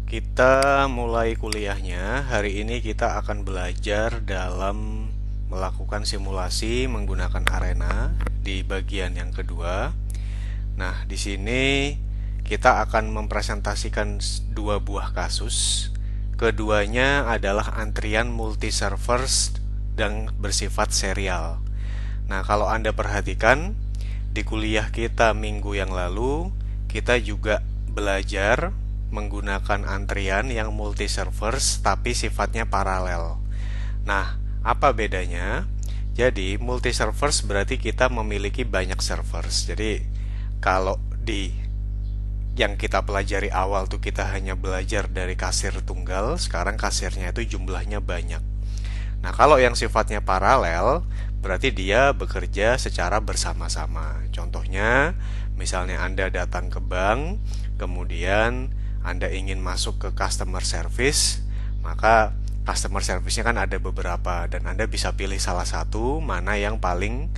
Kita mulai kuliahnya. Hari ini kita akan belajar dalam melakukan simulasi menggunakan arena di bagian yang kedua. Nah, di sini kita akan mempresentasikan dua buah kasus. Keduanya adalah antrian multi-servers dan bersifat serial. Nah, kalau Anda perhatikan, di kuliah kita minggu yang lalu, kita juga belajar menggunakan antrian yang multi-servers tapi sifatnya paralel. Nah, apa bedanya? Jadi, multi-servers berarti kita memiliki banyak servers. Jadi, kalau di yang kita pelajari awal tuh kita hanya belajar dari kasir tunggal, sekarang kasirnya itu jumlahnya banyak. Nah, kalau yang sifatnya paralel, berarti dia bekerja secara bersama-sama. Contohnya, misalnya Anda datang ke bank, kemudian Anda ingin masuk ke customer service, maka customer service-nya kan ada beberapa, dan Anda bisa pilih salah satu, mana yang paling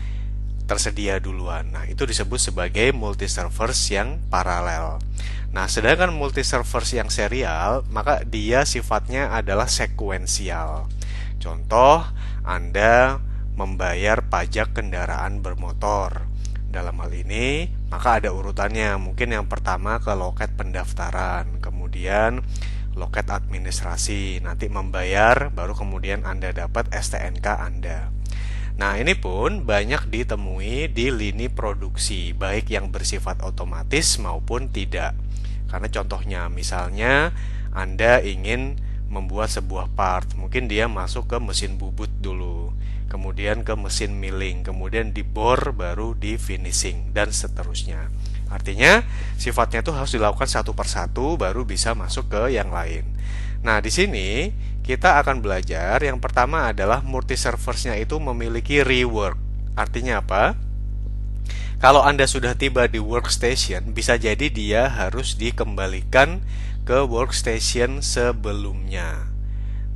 tersedia duluan. Nah, itu disebut sebagai multi-servers yang paralel. Nah, sedangkan multi-servers yang serial, maka dia sifatnya adalah sekuensial. Contoh, Anda membayar pajak kendaraan bermotor. Dalam hal ini, maka ada urutannya. Mungkin yang pertama ke loket pendaftaran, kemudian loket administrasi, nanti membayar, baru kemudian Anda dapat STNK Anda. Nah, ini pun banyak ditemui di lini produksi, baik yang bersifat otomatis maupun tidak. Karena contohnya, misalnya Anda ingin membuat sebuah part, mungkin dia masuk ke mesin bubut dulu, kemudian ke mesin milling, kemudian dibor, baru di finishing, dan seterusnya. Artinya, sifatnya itu harus dilakukan satu persatu, baru bisa masuk ke yang lain. Nah, di sini kita akan belajar yang pertama adalah multi-serversnya itu memiliki rework. Artinya apa? Kalau Anda sudah tiba di workstation, bisa jadi dia harus dikembalikan ke workstation sebelumnya.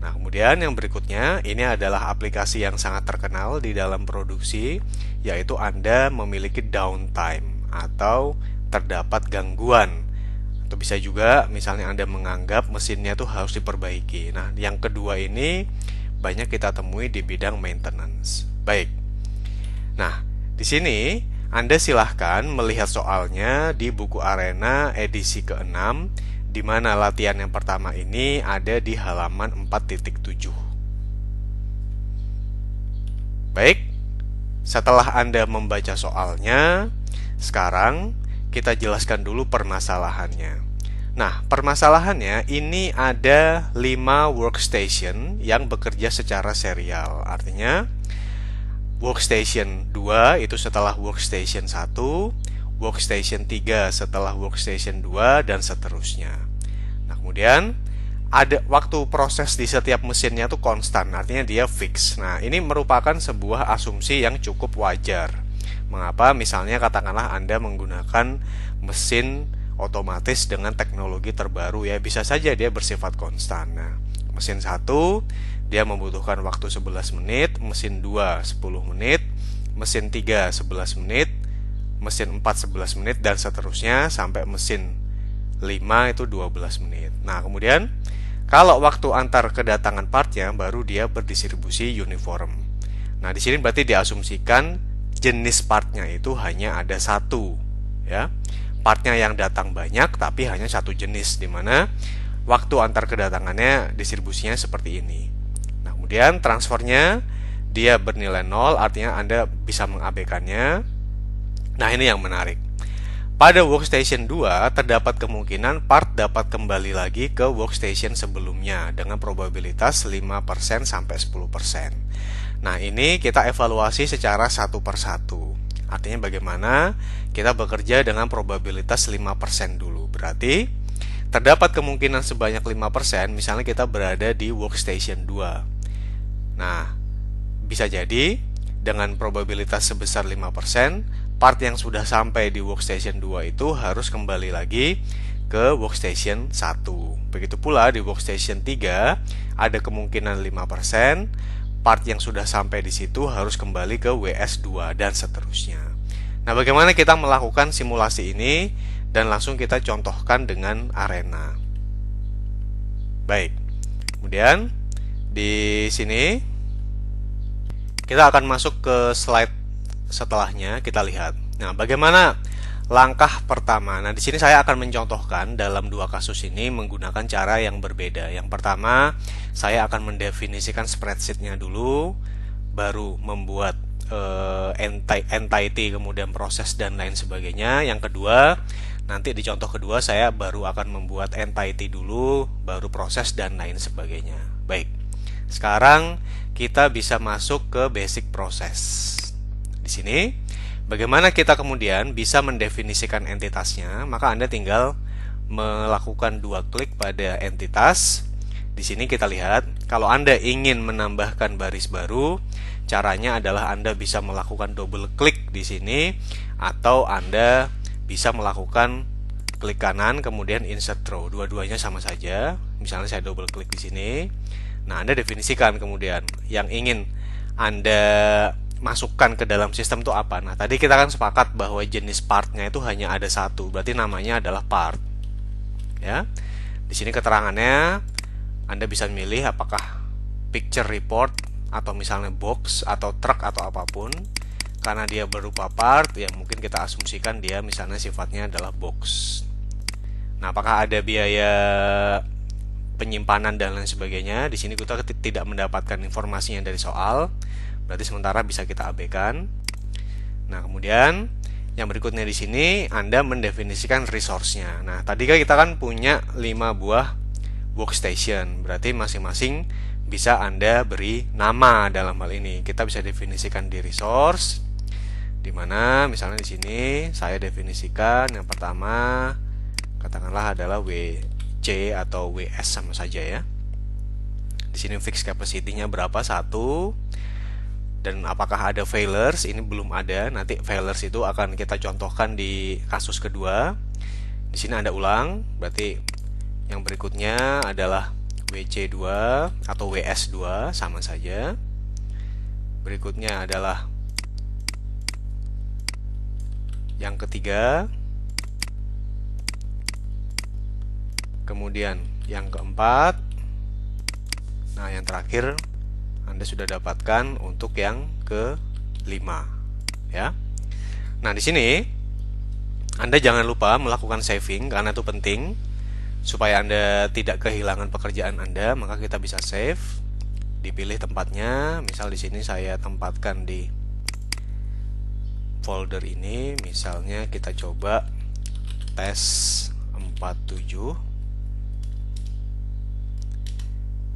Nah, kemudian yang berikutnya, ini adalah aplikasi yang sangat terkenal di dalam produksi, yaitu Anda memiliki downtime atau terdapat gangguan. Atau bisa juga misalnya Anda menganggap mesinnya tuh harus diperbaiki. Nah, yang kedua ini banyak kita temui di bidang maintenance. Baik. Nah, di sini Anda silahkan melihat soalnya di buku Arena edisi ke-6, di mana latihan yang pertama ini ada di halaman 4.7. Baik, setelah Anda membaca soalnya, sekarang kita jelaskan dulu permasalahannya. Nah, permasalahannya ini ada 5 workstation yang bekerja secara serial. Artinya, workstation 2 itu setelah workstation 1, workstation 3 setelah workstation 2, dan seterusnya. Nah, kemudian ada waktu proses di setiap mesinnya itu konstan, artinya dia fix. Nah, ini merupakan sebuah asumsi yang cukup wajar. Mengapa? Misalnya katakanlah Anda menggunakan mesin otomatis dengan teknologi terbaru, ya bisa saja dia bersifat konstan. Nah, mesin 1 dia membutuhkan waktu 11 menit, mesin 2 10 menit, mesin 3 11 menit, mesin 4 11 menit, dan seterusnya sampai mesin 5 itu 12 menit. Nah, kemudian kalau waktu antar kedatangan partnya baru dia berdistribusi uniform. Nah, di sini berarti diasumsikan jenis partnya itu hanya ada satu, ya. Partnya yang datang banyak tapi hanya satu jenis, di mana waktu antar kedatangannya distribusinya seperti ini. Nah, kemudian transfernya dia bernilai 0, artinya Anda bisa mengabaikannya. Nah, ini yang menarik. Pada workstation 2 terdapat kemungkinan part dapat kembali lagi ke workstation sebelumnya dengan probabilitas 5% sampai 10%. Nah, ini kita evaluasi secara satu persatu. Artinya bagaimana kita bekerja dengan probabilitas 5% dulu. Berarti terdapat kemungkinan sebanyak 5%, misalnya kita berada di workstation 2. Nah, bisa jadi dengan probabilitas sebesar 5%, part yang sudah sampai di workstation 2 itu harus kembali lagi ke workstation 1. Begitu pula di workstation 3 ada kemungkinan 5%, part yang sudah sampai di situ harus kembali ke WS2, dan seterusnya. Nah, bagaimana kita melakukan simulasi ini dan langsung kita contohkan dengan arena. Baik. Kemudian di sini kita akan masuk ke slide setelahnya, kita lihat. Nah, bagaimana langkah pertama? Nah, di sini saya akan mencontohkan dalam dua kasus ini menggunakan cara yang berbeda. Yang pertama, saya akan mendefinisikan spreadsheet-nya dulu, baru membuat entity, kemudian proses dan lain sebagainya. Yang kedua, nanti di contoh kedua saya baru akan membuat entity dulu, baru proses dan lain sebagainya. Baik. Sekarang kita bisa masuk ke basic process. Di sini, bagaimana kita kemudian bisa mendefinisikan entitasnya? Maka Anda tinggal melakukan dua klik pada entitas. Di sini kita lihat, kalau Anda ingin menambahkan baris baru, caranya adalah Anda bisa melakukan double klik di sini, atau Anda bisa melakukan klik kanan kemudian insert row. Dua-duanya sama saja. Misalnya saya double klik di sini. Nah, Anda definisikan kemudian yang ingin Anda masukkan ke dalam sistem itu apa. Nah, tadi kita kan sepakat bahwa jenis partnya itu hanya ada satu, berarti namanya adalah part. Ya, di sini keterangannya Anda bisa milih apakah picture report atau misalnya box atau truck atau apapun. Karena dia berupa part, ya mungkin kita asumsikan dia misalnya sifatnya adalah box. Nah, apakah ada biaya penyimpanan dan lain sebagainya? Di sini kita tidak mendapatkan informasinya dari soal. Berarti sementara bisa kita abaikan. Nah, kemudian yang berikutnya di sini Anda mendefinisikan resource-nya. Nah, tadi kan kita kan punya 5 buah workstation. Berarti masing-masing bisa Anda beri nama dalam hal ini. Kita bisa definisikan di resource, di mana misalnya di sini saya definisikan yang pertama katakanlah adalah WC atau WS sama saja ya. Di sini fixed capacity-nya berapa? 1. Dan apakah ada failures? Ini belum ada. Nanti failures itu akan kita contohkan di kasus kedua. Di sini Anda ulang, berarti yang berikutnya adalah WC2 atau WS2 sama saja. Berikutnya adalah yang ketiga. Kemudian yang keempat. Nah, yang terakhir Anda sudah dapatkan untuk yang kelima, ya. Nah, di sini Anda jangan lupa melakukan saving karena itu penting supaya Anda tidak kehilangan pekerjaan Anda. Maka kita bisa save, dipilih tempatnya. Misal di sini saya tempatkan di folder ini, misalnya kita coba tes 47.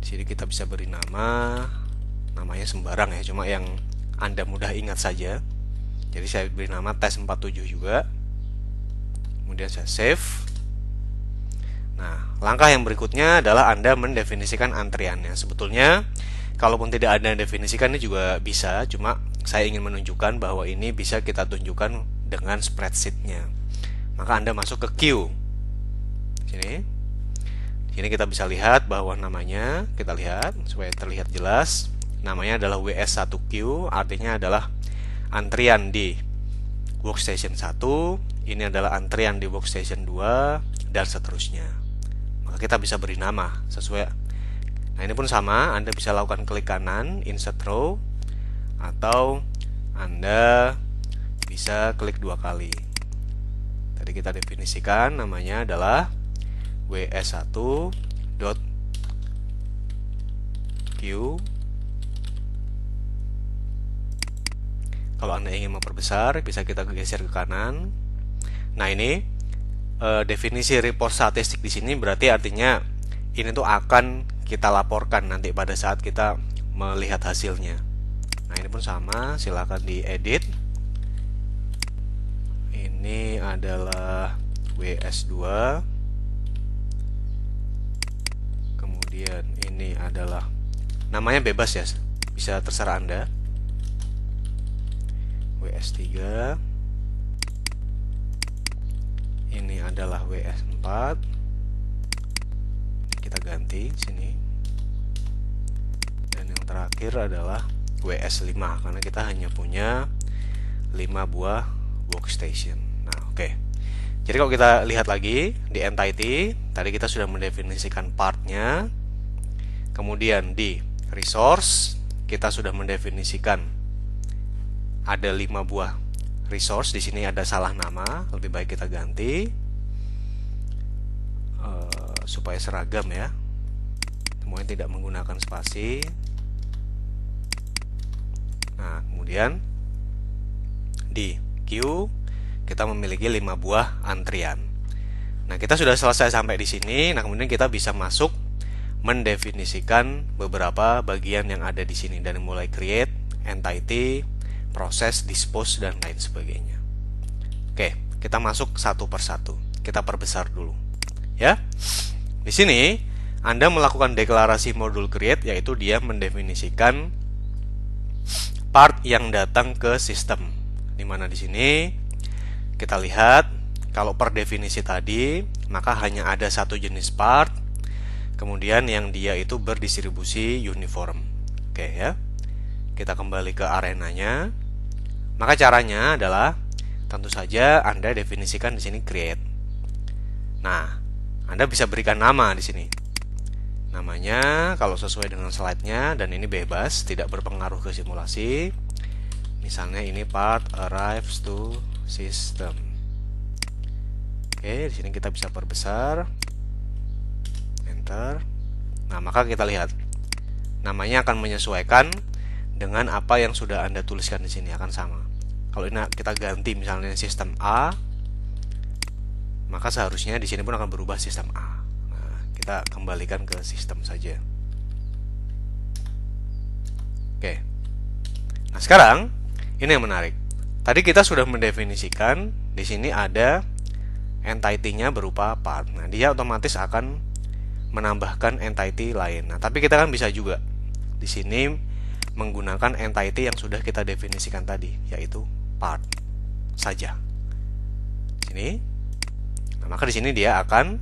Di sini kita bisa beri namanya sembarang ya, cuma yang Anda mudah ingat saja. Jadi saya beri nama tes 47 juga. Kemudian saya save. Nah, langkah yang berikutnya adalah Anda mendefinisikan antriannya. Sebetulnya kalaupun tidak ada definisikan ini juga bisa, cuma saya ingin menunjukkan bahwa ini bisa kita tunjukkan dengan spreadsheet-nya. Maka Anda masuk ke queue. Sini. Ini kita bisa lihat bahwa namanya, kita lihat supaya terlihat jelas, namanya adalah WS1Q, artinya adalah antrian di workstation 1, ini adalah antrian di workstation 2, dan seterusnya. Maka kita bisa beri nama sesuai. Nah, ini pun sama, Anda bisa lakukan klik kanan, insert row, atau Anda bisa klik 2 kali. Tadi kita definisikan namanya adalah ws1.q. Kalau Anda ingin memperbesar, bisa kita geser ke kanan. Nah, ini definisi report statistik di sini berarti artinya ini tuh akan kita laporkan nanti pada saat kita melihat hasilnya. Nah, ini pun sama, silakan diedit. Ini adalah WS2. Kemudian ini adalah namanya bebas ya, bisa terserah Anda. WS3. Ini adalah WS4. Kita ganti sini. Dan yang terakhir adalah WS5 karena kita hanya punya 5 buah workstation. Nah, oke. Jadi kalau kita lihat lagi di entity, tadi kita sudah mendefinisikan partnya. Kemudian di resource, kita sudah mendefinisikan ada 5 buah resource. Di sini ada salah nama, lebih baik kita ganti supaya seragam ya. Semuanya tidak menggunakan spasi. Nah, kemudian di queue kita memiliki 5 buah antrian. Nah, kita sudah selesai sampai di sini. Nah, kemudian kita bisa masuk mendefinisikan beberapa bagian yang ada di sini, dari mulai create, entity, proses, dispose, dan lain sebagainya. Oke, kita masuk satu persatu. Kita perbesar dulu, ya. Di sini Anda melakukan deklarasi modul create, yaitu dia mendefinisikan part yang datang ke sistem. Dimana di sini kita lihat kalau per definisi tadi, maka hanya ada satu jenis part. Kemudian yang dia itu berdistribusi uniform. Oke ya. Kita kembali ke arenanya. Maka caranya adalah tentu saja Anda definisikan di sini create. Nah, Anda bisa berikan nama di sini. Namanya kalau sesuai dengan slide-nya, dan ini bebas, tidak berpengaruh ke simulasi. Misalnya ini part arrives to system. Oke, di sini kita bisa perbesar. Enter. Nah, maka kita lihat namanya akan menyesuaikan dengan apa yang sudah Anda tuliskan di sini, akan sama. Kalau ini kita ganti misalnya sistem A, maka seharusnya di sini pun akan berubah sistem A. Nah, kita kembalikan ke sistem saja. Oke. Nah, sekarang ini yang menarik. Tadi kita sudah mendefinisikan di sini ada entity-nya berupa part. Nah, dia otomatis akan menambahkan entity lain. Nah, tapi kita kan bisa juga di sini menggunakan entity yang sudah kita definisikan tadi, yaitu part saja. Sini. Nah, maka di sini dia akan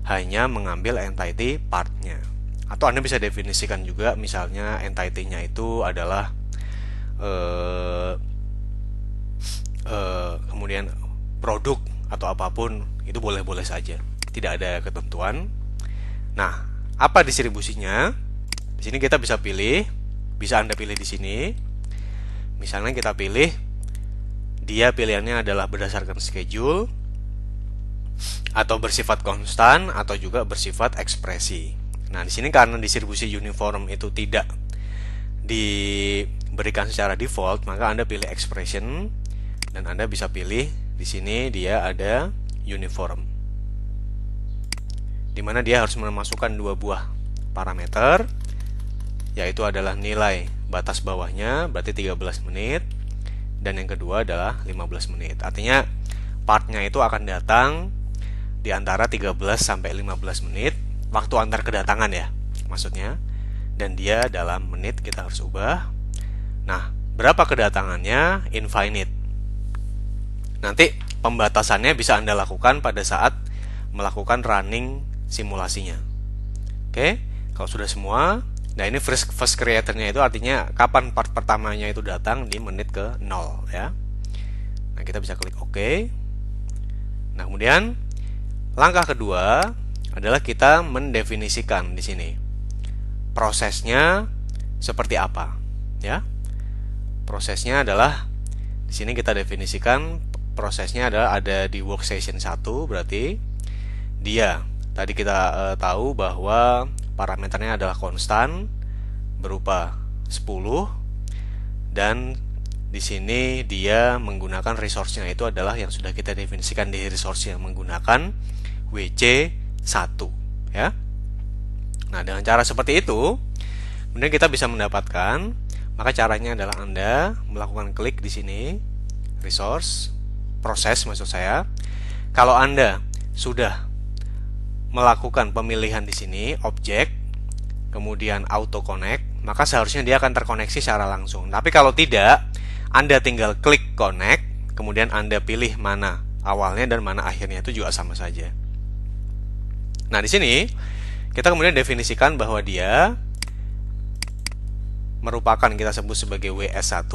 hanya mengambil entity partnya. Atau Anda bisa definisikan juga, misalnya entity-nya itu adalah kemudian produk atau apapun, itu boleh-boleh saja. Tidak ada ketentuan. Nah, apa distribusinya? Di sini kita bisa pilih, bisa Anda pilih di sini. Misalnya kita pilih, dia pilihannya adalah berdasarkan schedule, atau bersifat konstan, atau juga bersifat ekspresi. Nah, di sini karena distribusi uniform itu tidak diberikan secara default, maka Anda pilih expression, dan Anda bisa pilih di sini dia ada uniform, di mana dia harus memasukkan 2 buah parameter, yaitu adalah nilai batas bawahnya, berarti 13 menit, dan yang kedua adalah 15 menit. Artinya partnya itu akan datang di antara 13 sampai 15 menit, waktu antar kedatangan ya, maksudnya. Dan dia dalam menit kita harus ubah. Nah, berapa kedatangannya? Infinite. Nanti pembatasannya bisa Anda lakukan pada saat melakukan running simulasinya. Oke, kalau sudah semua, nah ini first creator-nya itu artinya kapan part pertamanya itu datang di menit ke 0 ya. Nah, kita bisa klik OK. Nah, kemudian langkah kedua adalah kita mendefinisikan di sini prosesnya seperti apa ya. Prosesnya adalah di sini kita definisikan prosesnya adalah ada di workstation 1, berarti dia tadi kita tahu bahwa parameternya adalah konstan berupa 10, dan di sini dia menggunakan resource-nya itu adalah yang sudah kita definisikan di resource yang menggunakan WC1 ya. Nah, dengan cara seperti itu kemudian kita bisa mendapatkan, maka caranya adalah Anda melakukan klik di sini resource, proses maksud saya. Kalau Anda sudah melakukan pemilihan di sini objek, kemudian auto connect, maka seharusnya dia akan terkoneksi secara langsung. Tapi kalau tidak, Anda tinggal klik connect, kemudian Anda pilih mana awalnya dan mana akhirnya, itu juga sama saja. Nah, di sini kita kemudian definisikan bahwa dia merupakan kita sebut sebagai WS1,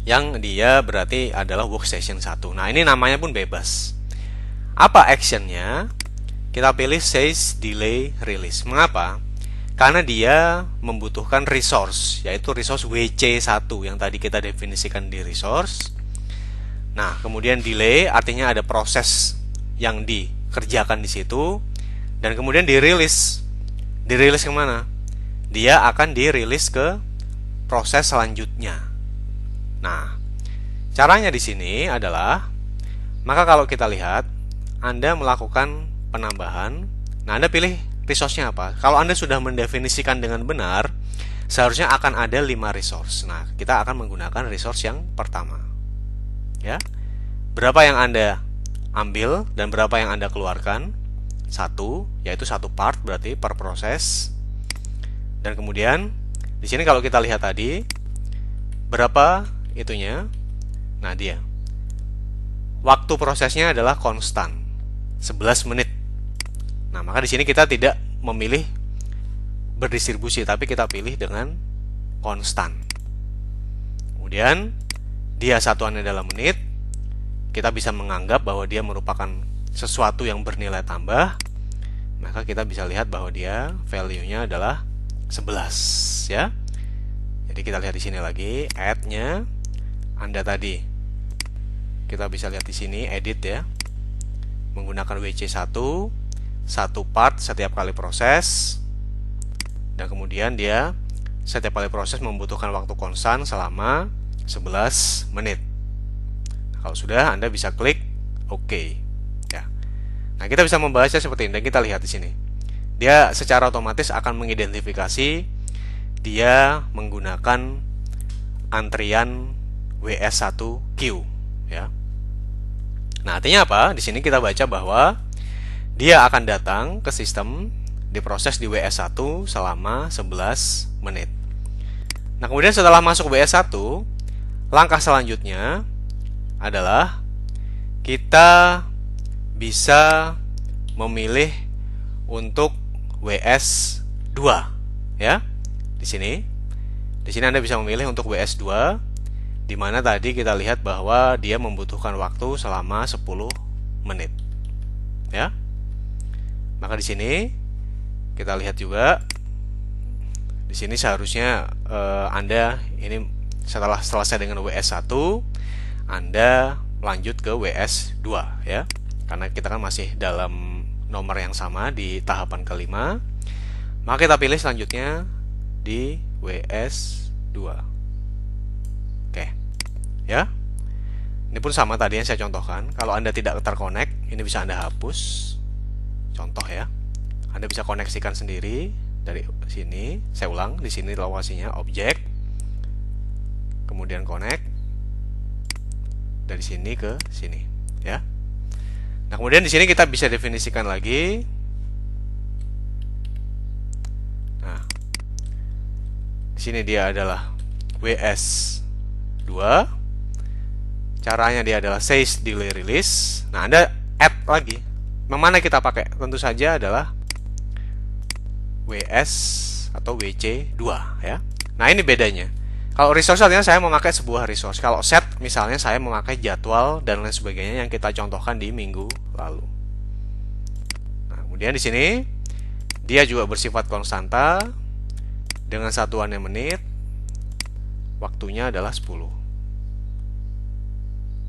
yang dia berarti adalah workstation 1. Nah, ini namanya pun bebas. Apa actionnya? Kita pilih says delay release. Mengapa? Karena dia membutuhkan resource, yaitu resource WC1 yang tadi kita definisikan di resource. Nah, kemudian delay artinya ada proses yang dikerjakan di situ, dan kemudian dirilis. Dirilis kemana? Dia akan dirilis ke proses selanjutnya. Nah, caranya di sini adalah, maka kalau kita lihat, Anda melakukan penambahan. Nah, Anda pilih resource-nya apa. Kalau Anda sudah mendefinisikan dengan benar, seharusnya akan ada 5 resource. Nah, kita akan menggunakan resource yang pertama. Ya. Berapa yang Anda ambil dan berapa yang Anda keluarkan? 1, yaitu 1 part berarti per proses. Dan kemudian di sini kalau kita lihat tadi berapa itunya? Nah, dia. Waktu prosesnya adalah konstan. 11 menit. Nah, maka di sini kita tidak memilih berdistribusi, tapi kita pilih dengan konstan. Kemudian dia satuannya dalam menit. Kita bisa menganggap bahwa dia merupakan sesuatu yang bernilai tambah. Maka kita bisa lihat bahwa dia value-nya adalah 11, ya. Jadi kita lihat di sini lagi add-nya. Anda tadi kita bisa lihat di sini edit ya. Menggunakan WC1 1 part setiap kali proses, dan kemudian dia setiap kali proses membutuhkan waktu konstan selama 11 menit. Nah, kalau sudah, Anda bisa klik OK ya. Nah, kita bisa membahasnya seperti ini, dan kita lihat di sini dia secara otomatis akan mengidentifikasi dia menggunakan antrian WS1Q ya. Nah, artinya apa? Di sini kita baca bahwa dia akan datang ke sistem, diproses di WS1 selama 11 menit. Nah, kemudian setelah masuk WS1, langkah selanjutnya adalah kita bisa memilih untuk WS2 ya. Di sini Anda bisa memilih untuk WS2, di mana tadi kita lihat bahwa dia membutuhkan waktu selama 10 menit. Ya. Maka di sini kita lihat juga, di sini seharusnya Anda ini setelah selesai dengan WS1, Anda lanjut ke WS2 ya. Karena kita kan masih dalam nomor yang sama di tahapan kelima. Maka kita pilih selanjutnya di WS2. Oke, ya. Ini pun sama tadi yang saya contohkan. Kalau Anda tidak terkonek, ini bisa Anda hapus. Contoh ya. Anda bisa koneksikan sendiri dari sini. Saya ulang, di sini lokasinya objek. Kemudian connect dari sini ke sini, ya. Nah, kemudian di sini kita bisa definisikan lagi. Nah, di sini dia adalah WS2. Caranya dia adalah says delay release. Nah, Anda add lagi. Yang mana kita pakai? Tentu saja adalah WS atau WC2 ya. Nah, ini bedanya. Kalau resource artinya saya memakai sebuah resource. Kalau set misalnya saya memakai jadwal dan lain sebagainya yang kita contohkan di minggu lalu. Nah, kemudian di sini dia juga bersifat konstanta dengan satuannya menit. Waktunya adalah 10.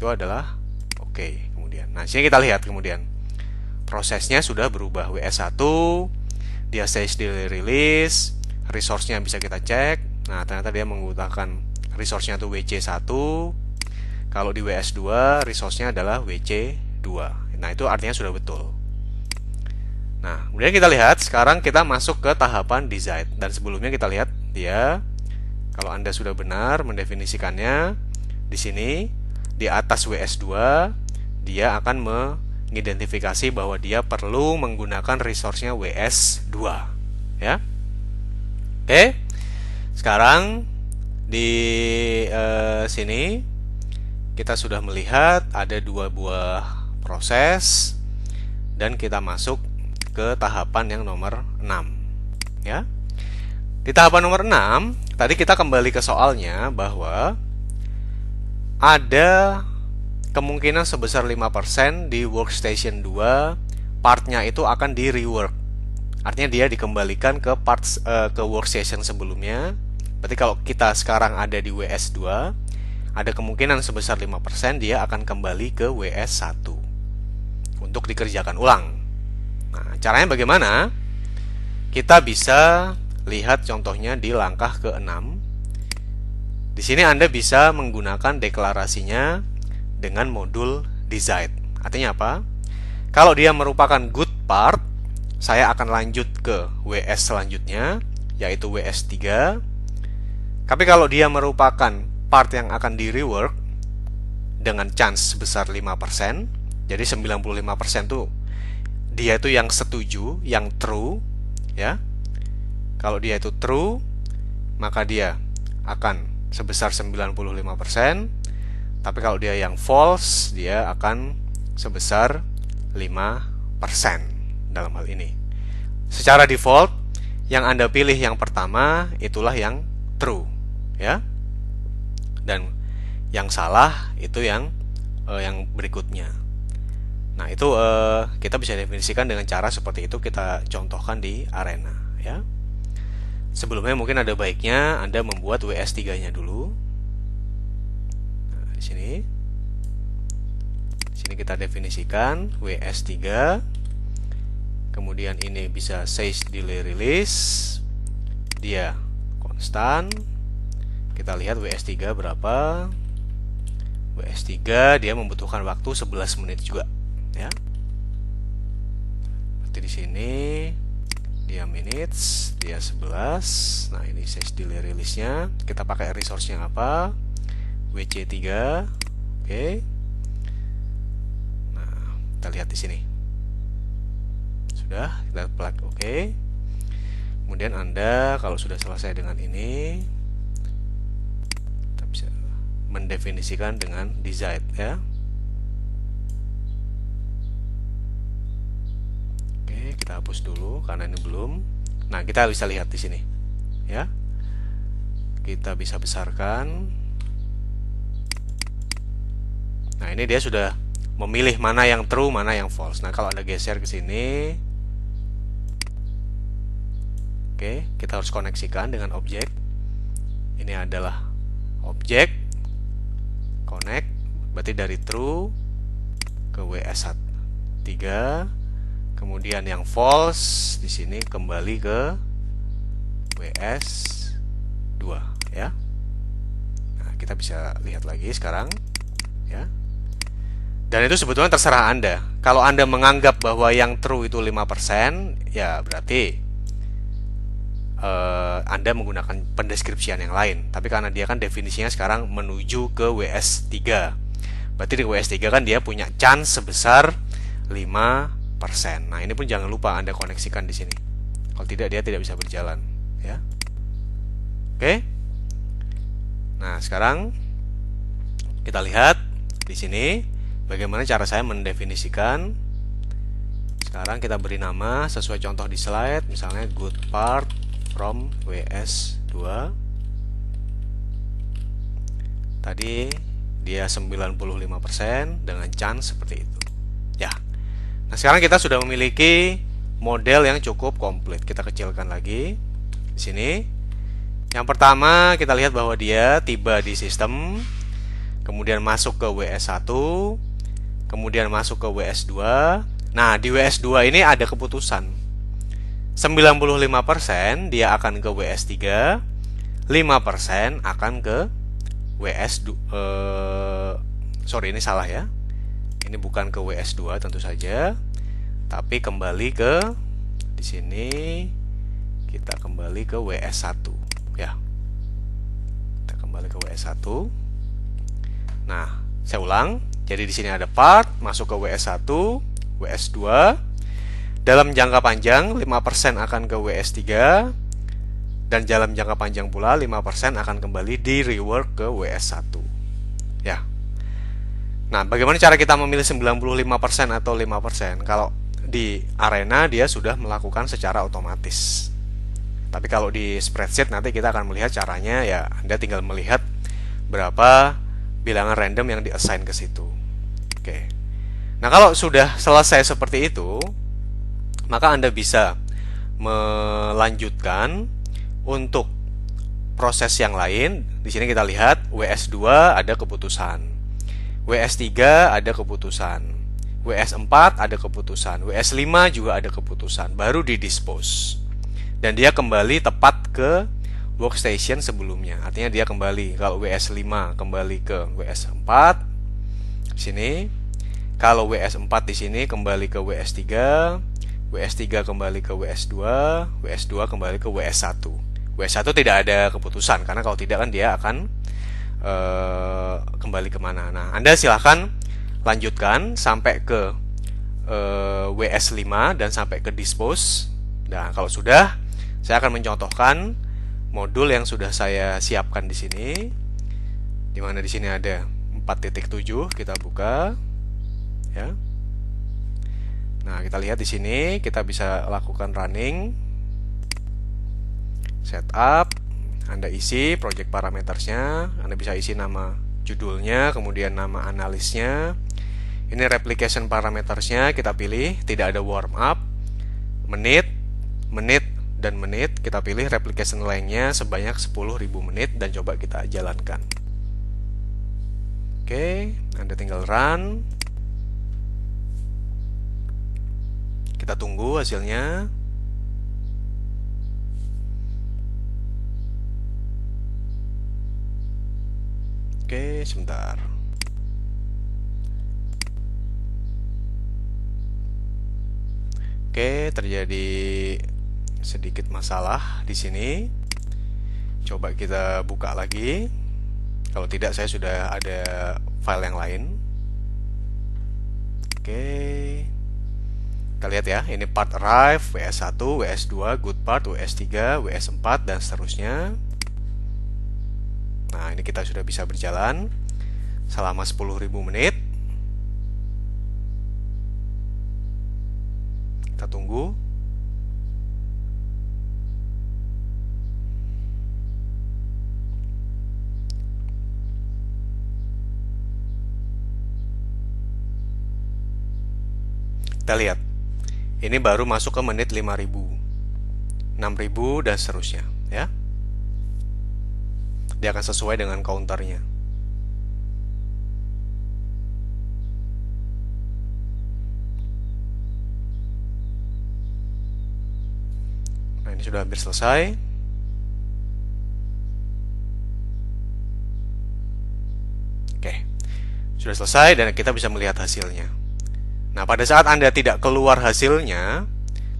Itu adalah oke. Kemudian, nah sini kita lihat kemudian prosesnya sudah berubah. WS1 dia says delay release, resource-nya bisa kita cek. Nah, ternyata dia menggunakan resource-nya itu WC1. Kalau di WS2 resource-nya adalah WC2. Nah, itu artinya sudah betul. Nah, kemudian kita lihat sekarang kita masuk ke tahapan design. Dan sebelumnya kita lihat dia, kalau Anda sudah benar mendefinisikannya, di sini di atas WS2 dia akan mengidentifikasi bahwa dia perlu menggunakan resource-nya WS2 ya. Oke. Sekarang di sini kita sudah melihat ada 2 buah proses dan kita masuk ke tahapan yang nomor 6 ya. Di tahapan nomor 6 tadi kita kembali ke soalnya bahwa ada kemungkinan sebesar 5% di workstation 2 partnya itu akan di rework. Artinya dia dikembalikan ke ke workstation sebelumnya. Berarti kalau kita sekarang ada di WS2, ada kemungkinan sebesar 5% dia akan kembali ke WS1 untuk dikerjakan ulang. Nah, caranya bagaimana? Kita bisa lihat contohnya di langkah ke-6. Di sini Anda bisa menggunakan deklarasinya dengan modul decide. Artinya apa? Kalau dia merupakan good part, saya akan lanjut ke WS selanjutnya, yaitu WS3. Tapi kalau dia merupakan part yang akan di rework dengan chance sebesar 5%, jadi 95% tuh dia itu yang setuju, yang true, ya. Kalau dia itu true, maka dia akan sebesar 95%. Tapi kalau dia yang false, dia akan sebesar 5% dalam hal ini. Secara default, yang Anda pilih yang pertama itulah yang true, ya. Dan yang salah itu yang berikutnya. Nah, itu kita bisa definisikan dengan cara seperti itu, kita contohkan di arena, ya. Sebelumnya mungkin ada baiknya Anda membuat WS3-nya dulu. Nah, di sini kita definisikan WS3. Kemudian ini bisa says delay release. Dia konstan. Kita lihat WS3 berapa. WS3 dia membutuhkan waktu 11 menit juga, ya. Berarti di sini dia minutes, dia 11. Nah, ini says delay release-nya. Kita pakai resource-nya apa? WC3. Oke. Nah, kita lihat di sini. Sudah, kita plug oke. Kemudian Anda kalau sudah selesai dengan ini, kita bisa mendefinisikan dengan decide, ya. Kita hapus dulu karena ini belum. Nah, kita bisa lihat di sini, ya. Kita bisa besarkan. Nah, ini dia sudah memilih mana yang true, mana yang false. Nah, kalau Anda geser ke sini, oke, kita harus koneksikan dengan objek. Ini adalah objek connect, berarti dari true ke WS3. Kemudian yang false di sini kembali ke WS2, ya. Nah, kita bisa lihat lagi sekarang, ya. Dan itu sebetulnya terserah Anda. Kalau Anda menganggap bahwa yang true itu 5%, ya berarti Anda menggunakan pendeskripsian yang lain. Tapi karena dia kan definisinya sekarang menuju ke WS3, berarti di WS3 kan dia punya chance sebesar 5%. Nah, ini pun jangan lupa Anda koneksikan di sini. Kalau tidak, dia tidak bisa berjalan, ya. Oke. Nah, sekarang kita lihat di sini bagaimana cara saya mendefinisikan. Sekarang kita beri nama sesuai contoh di slide, misalnya good part from WS2. Tadi dia 95% dengan chance seperti itu, ya. Nah, sekarang kita sudah memiliki model yang cukup komplit. Kita kecilkan lagi di sini. Yang pertama, kita lihat bahwa dia tiba di sistem, kemudian masuk ke WS1, kemudian masuk ke WS2. Nah, di WS2 ini ada keputusan. 95% dia akan ke WS3, 5% akan ke WS2. Sorry, ini salah ya. Ini bukan ke WS2 tentu saja, tapi kembali ke di sini kita kembali ke WS1, ya. Kita kembali ke WS1. Nah, saya ulang. Jadi di sini ada part masuk ke WS1, WS2. Dalam jangka panjang 5% akan ke WS3, dan dalam jangka panjang pula 5% akan kembali di rework ke WS1, ya. Nah, bagaimana cara kita memilih 95% atau 5%? Kalau di arena dia sudah melakukan secara otomatis. Tapi kalau di spreadsheet nanti kita akan melihat caranya, ya. Anda tinggal melihat berapa bilangan random yang di-assign ke situ. Oke. Nah, kalau sudah selesai seperti itu, maka Anda bisa melanjutkan untuk proses yang lain. Di sini kita lihat WS2 ada keputusan, WS3 ada keputusan, WS4 ada keputusan, WS5 juga ada keputusan, baru di-dispose. Dan dia kembali tepat ke workstation sebelumnya. Artinya dia kembali, kalau WS5 kembali ke WS4 sini, kalau WS4 di sini kembali ke WS3, WS3 kembali ke WS2, WS2 kembali ke WS1. WS1 tidak ada keputusan, karena kalau tidak kan dia akan kembali kemana. Nah, Anda silahkan lanjutkan sampai ke WS5 dan sampai ke dispose. Nah, kalau sudah, saya akan mencontohkan modul yang sudah saya siapkan di sini. Di mana di sini ada 4.7, kita buka ya. Nah, kita lihat di sini kita bisa lakukan running, setup. Anda isi project parametersnya, Anda bisa isi nama judulnya, kemudian nama analisnya. Ini replication parametersnya kita pilih, tidak ada warm up, menit, dan menit. Kita pilih replication length-nya sebanyak 10.000 menit dan coba kita jalankan. Oke, Anda tinggal run. Kita tunggu hasilnya. Oke, sebentar. Oke, terjadi sedikit masalah di sini. Coba kita buka lagi. Kalau tidak, saya sudah ada file yang lain. Oke. Kita lihat ya, ini part arrive, WS1, WS2, good part, WS3, WS4, dan seterusnya. Nah, ini kita sudah bisa berjalan selama 10.000 menit. Kita tunggu. Kita lihat, ini baru masuk ke menit 5.000, 6.000, dan seterusnya ya. Dia akan sesuai dengan counternya. Nah, ini sudah hampir selesai. Oke, sudah selesai dan kita bisa melihat hasilnya. Nah, pada saat Anda tidak keluar hasilnya,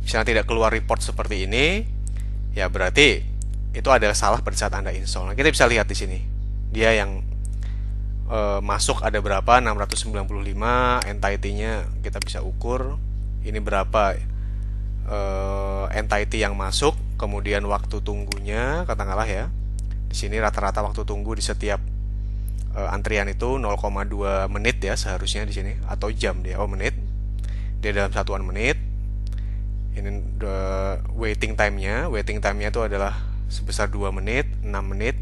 misalnya tidak keluar report seperti ini, ya berarti itu adalah salah pada saat Anda install. Nah, kita bisa lihat di sini. Dia yang masuk ada berapa? 695, entity-nya kita bisa ukur. Ini berapa entity yang masuk, kemudian waktu tunggunya, katakanlah ya. Di sini rata-rata waktu tunggu di setiap antrian itu 0,2 menit ya seharusnya di sini, atau jam dia, menit. Dia dalam satuan menit. Ini waiting time-nya. Waiting time-nya itu adalah sebesar 2 menit, 6 menit,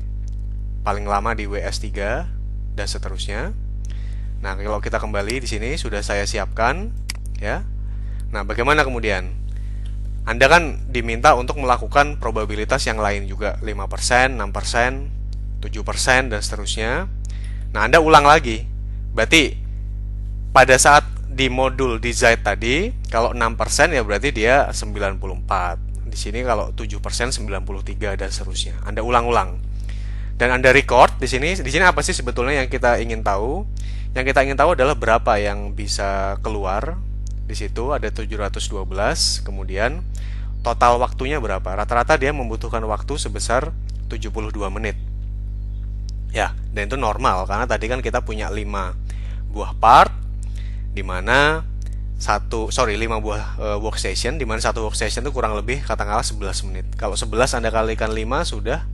paling lama di WS3 dan seterusnya. Nah, kalau kita kembali di sini sudah saya siapkan ya. Nah, bagaimana kemudian? Anda kan diminta untuk melakukan probabilitas yang lain juga, 5%, 6%, 7%, dan seterusnya. Nah, Anda ulang lagi. Berarti pada saat di modul design tadi, kalau 6% ya berarti dia 94. Di sini kalau 7% 93 dan seterusnya. Anda ulang-ulang. Dan Anda record di sini. Di sini apa sih sebetulnya yang kita ingin tahu? Yang kita ingin tahu adalah berapa yang bisa keluar. Di situ ada 712, kemudian total waktunya berapa? Rata-rata dia membutuhkan waktu sebesar 72 menit. Ya, dan itu normal karena tadi kan kita punya 5 buah part di mana 5 buah workstation, di mana satu workstation itu kurang lebih katakanlah 11 menit. Kalau 11 Anda kalikan 5 sudah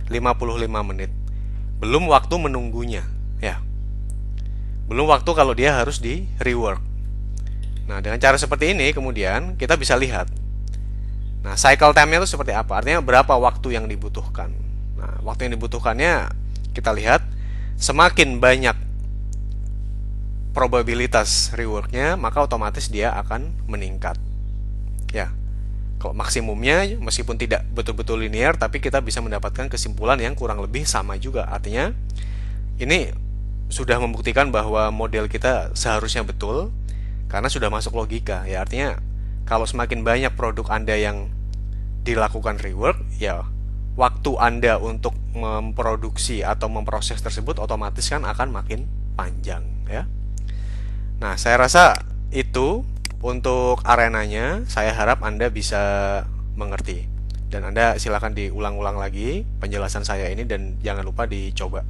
55 menit. Belum waktu menunggunya, ya. Belum waktu kalau dia harus di rework. Nah, dengan cara seperti ini kemudian kita bisa lihat. Nah, cycle time-nya itu seperti apa? Artinya berapa waktu yang dibutuhkan. Nah, waktu yang dibutuhkannya kita lihat Semakin banyak probabilitas reworknya, maka otomatis dia akan meningkat. Ya, kalau maksimumnya meskipun tidak betul-betul linear, tapi kita bisa mendapatkan kesimpulan yang kurang lebih sama juga. Artinya ini sudah membuktikan bahwa model kita seharusnya betul karena sudah masuk logika. Ya, artinya kalau semakin banyak produk Anda yang dilakukan rework, ya waktu Anda untuk memproduksi atau memproses tersebut otomatis kan akan makin panjang, ya. Nah, saya rasa itu untuk arenanya. Saya harap Anda bisa mengerti. Dan Anda silakan diulang-ulang lagi penjelasan saya ini dan jangan lupa dicoba.